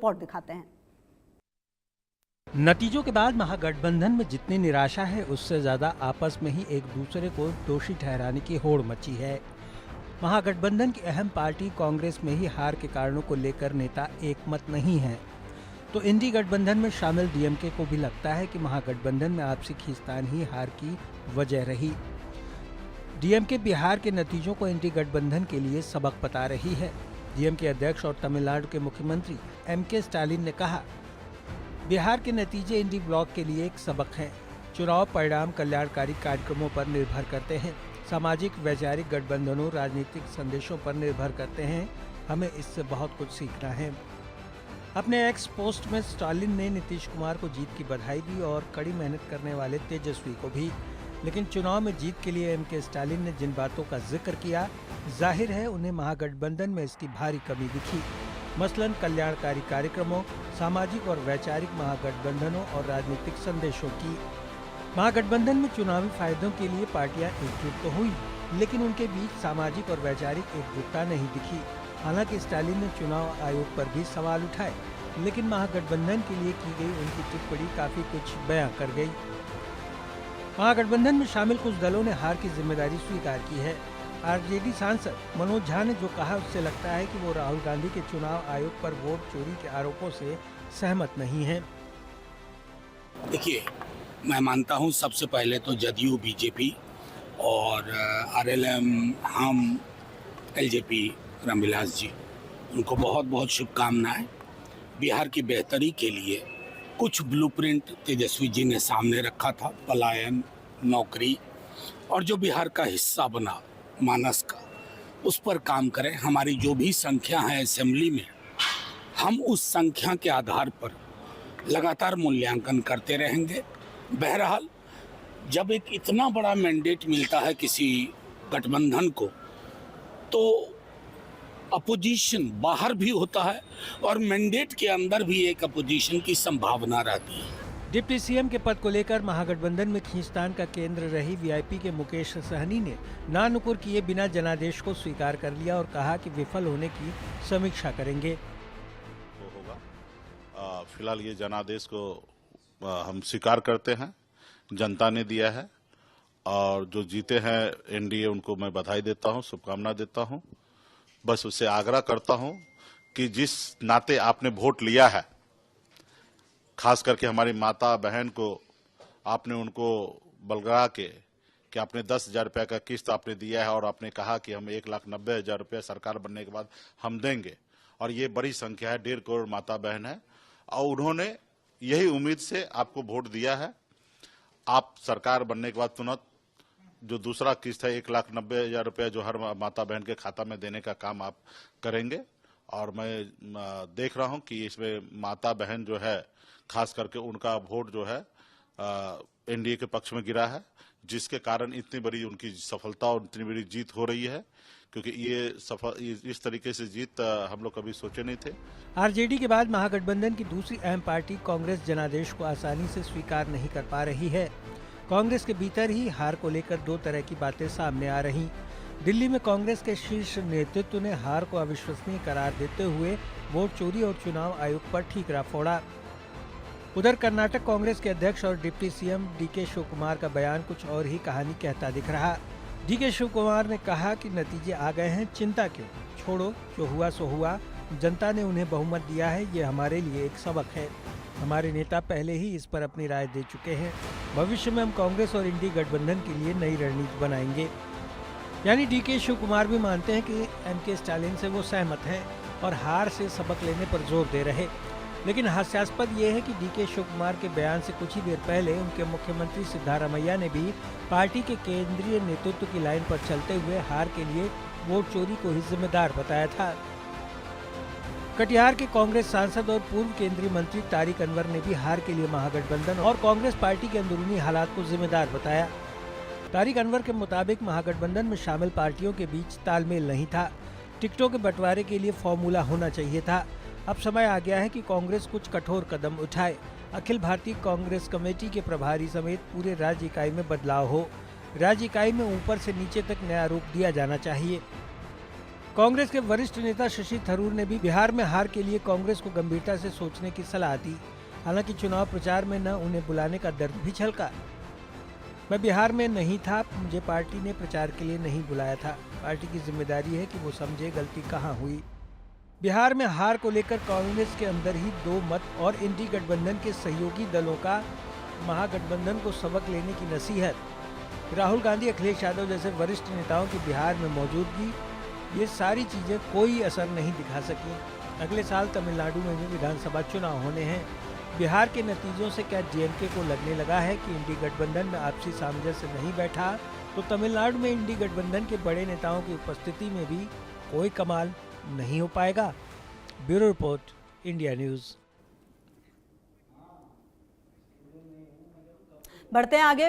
Report दिखाते हैं। नतीजों के बाद महागठबंधन में जितनी निराशा है, उससे ज्यादा आपस में ही एक दूसरे को दोषी ठहराने की होड़ मची है। महागठबंधन की अहम पार्टी कांग्रेस में ही हार के कारणों को लेकर नेता एकमत नहीं है, तो इंडी गठबंधन में शामिल डीएमके को भी लगता है कि महागठबंधन में आपसी खींचतान ही हार की वजह रही। डीएमके बिहार के नतीजों को इंडी गठबंधन के लिए सबक बता रही है। डीएमके अध्यक्ष और तमिलनाडु के मुख्यमंत्री एमके स्टालिन ने कहा, बिहार के नतीजे इंडी ब्लॉक के लिए एक सबक हैं। चुनाव परिणाम कल्याणकारी कार्यक्रमों पर निर्भर करते हैं, सामाजिक वैचारिक गठबंधनों, राजनीतिक संदेशों पर निर्भर करते हैं। हमें इससे बहुत कुछ सीखना है। अपने एक्स पोस्ट में स्टालिन ने नीतीश कुमार को जीत की बधाई दी और कड़ी मेहनत करने वाले तेजस्वी को भी। लेकिन चुनाव में जीत के लिए एमके स्टालिन ने जिन बातों का जिक्र किया, जाहिर है उन्हें महागठबंधन में इसकी भारी कमी दिखी। मसलन कल्याणकारी कार्यक्रमों, सामाजिक और वैचारिक महागठबंधनों और राजनीतिक संदेशों की। महागठबंधन में चुनावी फायदों के लिए पार्टियां एकजुट तो हुई, लेकिन उनके बीच सामाजिक और वैचारिक एकजुटता नहीं दिखी। हालांकि स्टालिन ने चुनाव आयोग पर भी सवाल उठाए, लेकिन महागठबंधन के लिए की गई उनकी टिप्पणी काफी कुछ बयां कर गई। महागठबंधन में शामिल कुछ दलों ने हार की जिम्मेदारी स्वीकार की है। आरजेडी सांसद मनोज झा ने जो कहा, उससे लगता है कि वो राहुल गांधी के चुनाव आयोग पर वोट चोरी के आरोपों से सहमत नहीं है। देखिए, मैं मानता हूं सबसे पहले तो जदयू, बीजेपी और आरएलएम, हम, एलजेपी, रामविलास जी, उनको बहुत बहुत शुभकामनाएं। बिहार की बेहतरी के लिए कुछ ब्लूप्रिंट तेजस्वी जी ने सामने रखा था, पलायन, नौकरी, और जो बिहार का हिस्सा बना मानस का, उस पर काम करें। हमारी जो भी संख्या है असेंबली में, हम उस संख्या के आधार पर लगातार मूल्यांकन करते रहेंगे। बहरहाल, जब एक इतना बड़ा मैंडेट मिलता है किसी गठबंधन को, तो अपोजिशन बाहर भी होता है और मैंडेट के अंदर भी एक अपोजिशन की संभावना रहती है। डिप्टी सीएम के पद को लेकर महागठबंधन में खींचतान का केंद्र रही वीआईपी के मुकेश सहनी ने नानुकुर किए बिना जनादेश को स्वीकार कर लिया और कहा कि विफल होने की समीक्षा करेंगे। वो होगा, फिलहाल ये जनादेश को हम स्वीकार करते हैं, जनता ने दिया है, और जो जीते हैं एनडीए उनको मैं बधाई देता हूं, शुभकामना देता हूं। बस उससे आग्रह करता हूं कि जिस नाते आपने वोट लिया है, खास करके हमारी माता बहन को आपने उनको बलगा के कि आपने 10,000 रुपये का किस्त आपने दिया है और आपने कहा कि हम 1,90,000 रुपये सरकार बनने के बाद हम देंगे, और ये बड़ी संख्या है, 1.5 करोड़ माता बहन है, और उन्होंने यही उम्मीद से आपको वोट दिया है। आप सरकार बनने के बाद तुरंत जो दूसरा किस्त है 1,90,000 रुपये जो हर माता बहन के खाता में देने का काम आप करेंगे, और मैं देख रहा हूं कि इसमें माता बहन जो है, खास करके उनका वोट जो है एनडीए के पक्ष में गिरा है, जिसके कारण इतनी बड़ी उनकी सफलता और इतनी बड़ी जीत हो रही है, क्योंकि ये इस तरीके से जीत हम लोग कभी सोचे नहीं थे। आरजेडी के बाद महागठबंधन की दूसरी अहम पार्टी कांग्रेस जनादेश को आसानी से स्वीकार नहीं कर पा रही है। कांग्रेस के भीतर ही हार को लेकर दो तरह की बातें सामने आ रही। दिल्ली में कांग्रेस के शीर्ष नेतृत्व ने हार को अविश्वसनीय करार देते हुए वोट चोरी और चुनाव आयोग पर ठीकरा फोड़ा। उधर कर्नाटक कांग्रेस के अध्यक्ष और डिप्टी सीएम डीके शिव कुमार का बयान कुछ और ही कहानी कहता दिख रहा। डीके शिव कुमार ने कहा कि नतीजे आ गए हैं, चिंता क्यों, छोड़ो, जो हुआ सो हुआ। जनता ने उन्हें बहुमत दिया है, ये हमारे लिए एक सबक है। हमारे नेता पहले ही इस पर अपनी राय दे चुके हैं। भविष्य में हम कांग्रेस और इंडी गठबंधन के लिए नई रणनीति बनाएंगे। यानी डीके शिव कुमार भी मानते हैं कि एमके स्टालिन से वो सहमत हैं और हार से सबक लेने पर जोर दे रहे। लेकिन हास्यास्पद ये है कि डीके शिव कुमार के बयान से कुछ ही देर पहले उनके मुख्यमंत्री सिद्धारमैया ने भी पार्टी के केंद्रीय नेतृत्व की लाइन पर चलते हुए हार के लिए वोट चोरी को ही जिम्मेदार बताया था। कटिहार के कांग्रेस सांसद और पूर्व केंद्रीय मंत्री तारिक अनवर ने भी हार के लिए महागठबंधन और कांग्रेस पार्टी के अंदरूनी हालात को जिम्मेदार बताया। तारिक अनवर के मुताबिक महागठबंधन में शामिल पार्टियों के बीच तालमेल नहीं था। टिकटों के बंटवारे के लिए फॉर्मूला होना चाहिए था। अब समय आ गया है कि कांग्रेस कुछ कठोर कदम उठाए। अखिल भारतीय कांग्रेस कमेटी के प्रभारी समेत पूरे राज्य इकाई में बदलाव हो। राज्य इकाई में ऊपर से नीचे तक नया रूप दिया जाना चाहिए। कांग्रेस के वरिष्ठ नेता शशि थरूर ने भी बिहार में हार के लिए कांग्रेस को गंभीरता से सोचने की सलाह दी। हालांकि चुनाव प्रचार में न उन्हें बुलाने का दर्द भी छलका। मैं बिहार में नहीं था, मुझे पार्टी ने प्रचार के लिए नहीं बुलाया था। पार्टी की जिम्मेदारी है कि वो समझे गलती कहाँ हुई। बिहार में हार को लेकर कांग्रेस के अंदर ही दो मत और इंडी गठबंधन के सहयोगी दलों का महागठबंधन को सबक लेने की नसीहत। राहुल गांधी, अखिलेश यादव जैसे वरिष्ठ नेताओं की बिहार में मौजूदगी, ये सारी चीजें कोई असर नहीं दिखा सकी। अगले साल तमिलनाडु में भी विधानसभा चुनाव होने हैं। बिहार के नतीजों से क्या डीएमके को लगने लगा है कि इंडी गठबंधन में आपसी सामंजस्य नहीं बैठा, तो तमिलनाडु में इंडी गठबंधन के बड़े नेताओं की उपस्थिति में भी कोई कमाल नहीं हो पाएगा। Bureau report, India news. बढ़ते हैं आगे।